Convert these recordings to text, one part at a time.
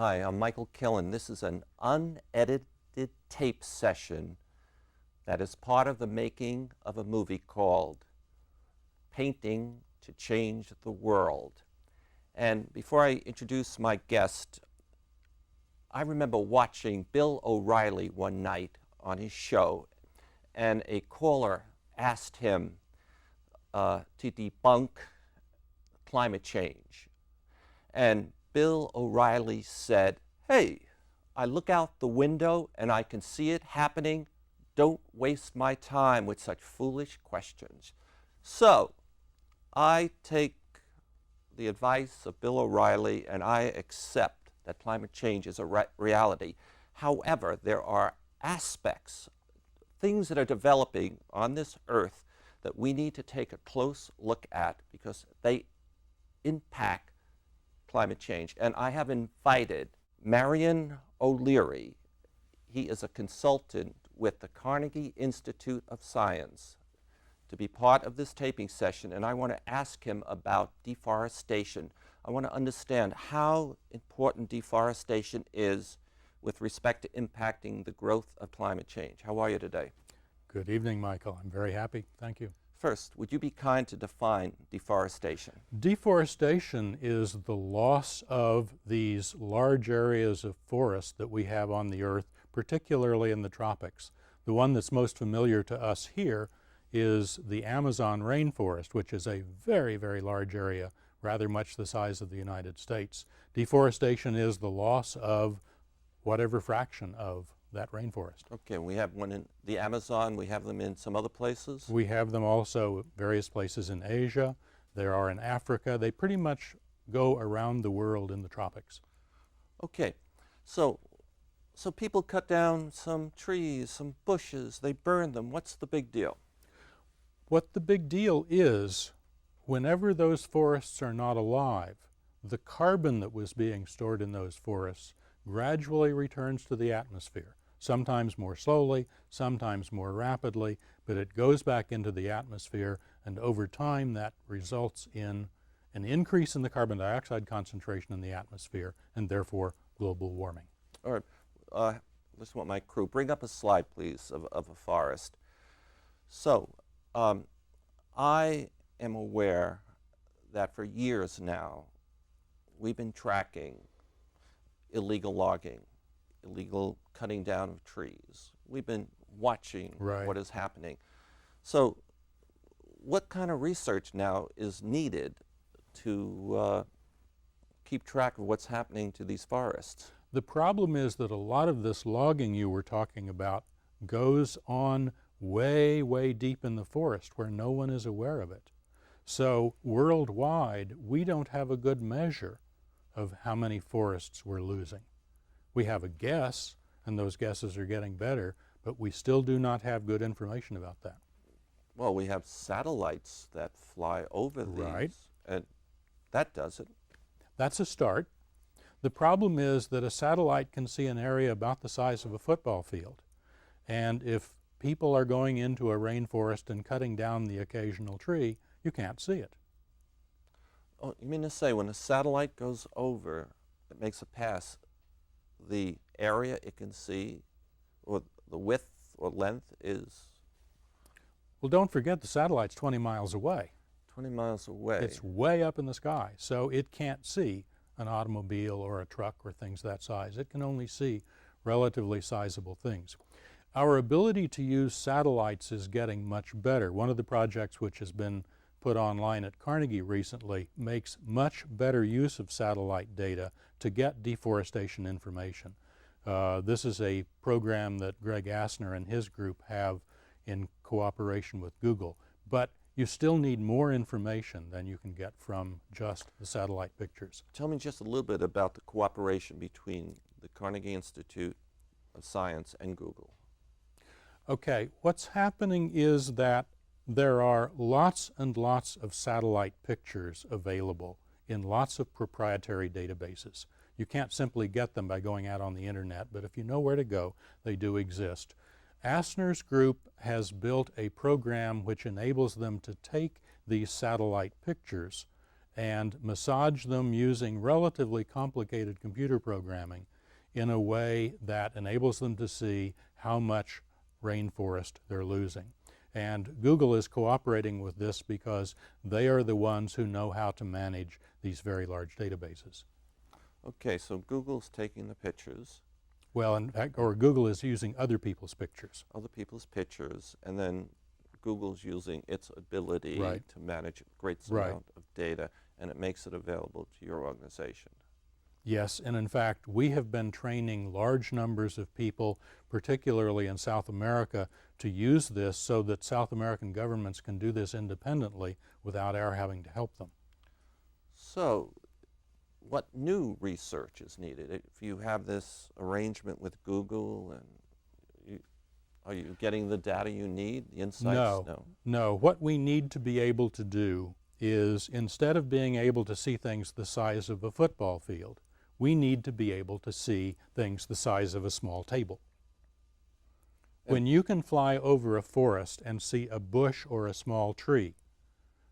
Hi, I'm Michael Killen. This is an unedited tape session that is part of the making of a movie called Painting to Change the World. And before I introduce my guest, I remember watching Bill O'Reilly one night on his show, and a caller asked him to debunk climate change. And Bill O'Reilly said, "Hey, I look out the window and I can see it happening. Don't waste my time with such foolish questions." So I take the advice of Bill O'Reilly and I accept that climate change is a reality. However, there are aspects, things that are developing on this earth that we need to take a close look at because they impact climate change. And I have invited Marion O'Leary. He is a consultant with the Carnegie Institute of Science to be part of this taping session, and I want to ask him about deforestation. I want to understand how important deforestation is with respect to impacting the growth of climate change. How are you today? Good evening, Michael. I'm very happy. Thank you. First, would you be kind to define deforestation? Deforestation is the loss of these large areas of forest that we have on the earth, particularly in the tropics. The one that's most familiar to us here is the Amazon rainforest, which is a very, very large area, rather much the size of the United States. Deforestation is the loss of whatever fraction of that rainforest. Okay, we have one in the Amazon. We have them in some other places? We have them also various places in Asia. There are in Africa. They pretty much go around the world in the tropics. Okay, so people cut down some trees, some bushes, they burn them. What's the big deal? What the big deal is, whenever those forests are not alive, the carbon that was being stored in those forests gradually returns to the atmosphere. Sometimes more slowly, sometimes more rapidly, but it goes back into the atmosphere, and over time that results in an increase in the carbon dioxide concentration in the atmosphere, and therefore global warming. All right, just want my crew, bring up a slide, please, of a forest. So, I am aware that for years now, we've been tracking illegal logging, illegal cutting down of trees. We've been watching what is happening. So what kind of research now is needed to keep track of what's happening to these forests? The problem is that a lot of this logging you were talking about goes on way, way deep in the forest where no one is aware of it. So worldwide, we don't have a good measure of how many forests we're losing. We have a guess, and those guesses are getting better, but we still do not have good information about that. Well, we have satellites that fly over these, and that does it. That's a start. The problem is that a satellite can see an area about the size of a football field, and if people are going into a rainforest and cutting down the occasional tree, you can't see it. Oh, you mean to say when a satellite goes over, it makes a pass, the area it can see, or the width or length is? Well, don't forget the satellite's 20 miles away. 20 miles away. It's way up in the sky, so it can't see an automobile or a truck or things that size. It can only see relatively sizable things. Our ability to use satellites is getting much better. One of the projects which has been put online at Carnegie recently makes much better use of satellite data to get deforestation information. This is a program that Greg Assner and his group have in cooperation with Google, but you still need more information than you can get from just the satellite pictures. Tell me just a little bit about the cooperation between the Carnegie Institute of Science and Google. Okay, what's happening is that there are lots and lots of satellite pictures available in lots of proprietary databases. You can't simply get them by going out on the internet, but if you know where to go, they do exist. Assner's group has built a program which enables them to take these satellite pictures and massage them using relatively complicated computer programming in a way that enables them to see how much rainforest they're losing. And Google is cooperating with this because they are the ones who know how to manage these very large databases. Okay, so Google's taking the pictures, Well, in fact, or Google is using other people's pictures. other people's pictures, and then Google's using its ability Right. to manage a great Right. amount of data, and it makes it available to your organization. Yes, and in fact, we have been training large numbers of people, particularly in South America, to use this so that South American governments can do this independently without our having to help them. So, what new research is needed? If you have this arrangement with Google, and are you getting the data you need, the insights? No. What we need to be able to do is, instead of being able to see things the size of a football field, we need to be able to see things the size of a small table. When you can fly over a forest and see a bush or a small tree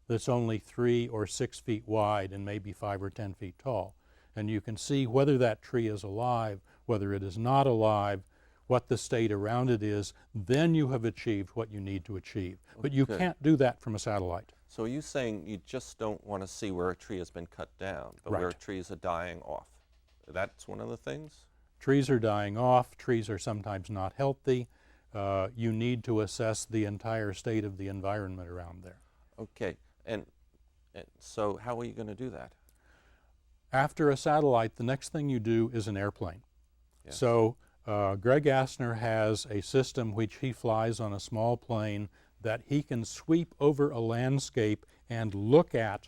that's only 3 or 6 feet wide and maybe 5 or 10 feet tall, and you can see whether that tree is alive, whether it is not alive, what the state around it is, then you have achieved what you need to achieve. But you can't do that from a satellite. So are you saying you just don't want to see where a tree has been cut down, but where Right. trees are dying off? That's one of the things? Trees are dying off, trees are sometimes not healthy. You need to assess the entire state of the environment around there. Okay, and so how are you going to do that? After a satellite, the next thing you do is an airplane. Yes. So Greg Assner has a system which he flies on a small plane that he can sweep over a landscape and look at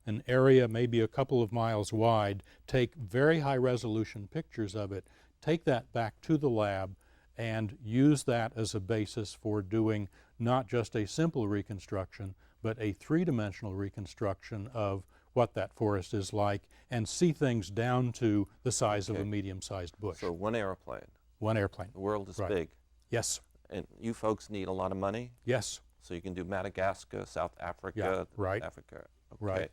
an area maybe a couple of miles wide, take very high resolution pictures of it, take that back to the lab, and use that as a basis for doing not just a simple reconstruction, but a three-dimensional reconstruction of what that forest is like, and see things down to the size of a medium-sized bush. So one airplane. One airplane. The world is Right. big. Yes. And you folks need a lot of money? Yes. So you can do Madagascar, South Africa, Yeah, right. Africa. Okay. Right.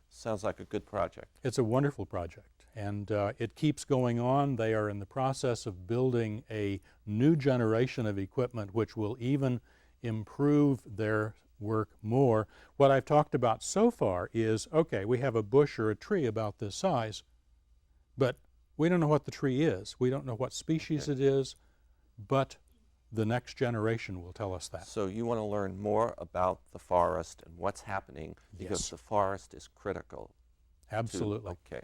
Sounds like a good project. It's a wonderful project, and it keeps going on. They are in the process of building a new generation of equipment which will even improve their work more. What I've talked about so far is, okay, we have a bush or a tree about this size, but we don't know what the tree is. We don't know what species it is, but the next generation will tell us that. So you want to learn more about the forest and what's happening because Yes. the forest is critical. Absolutely. Okay.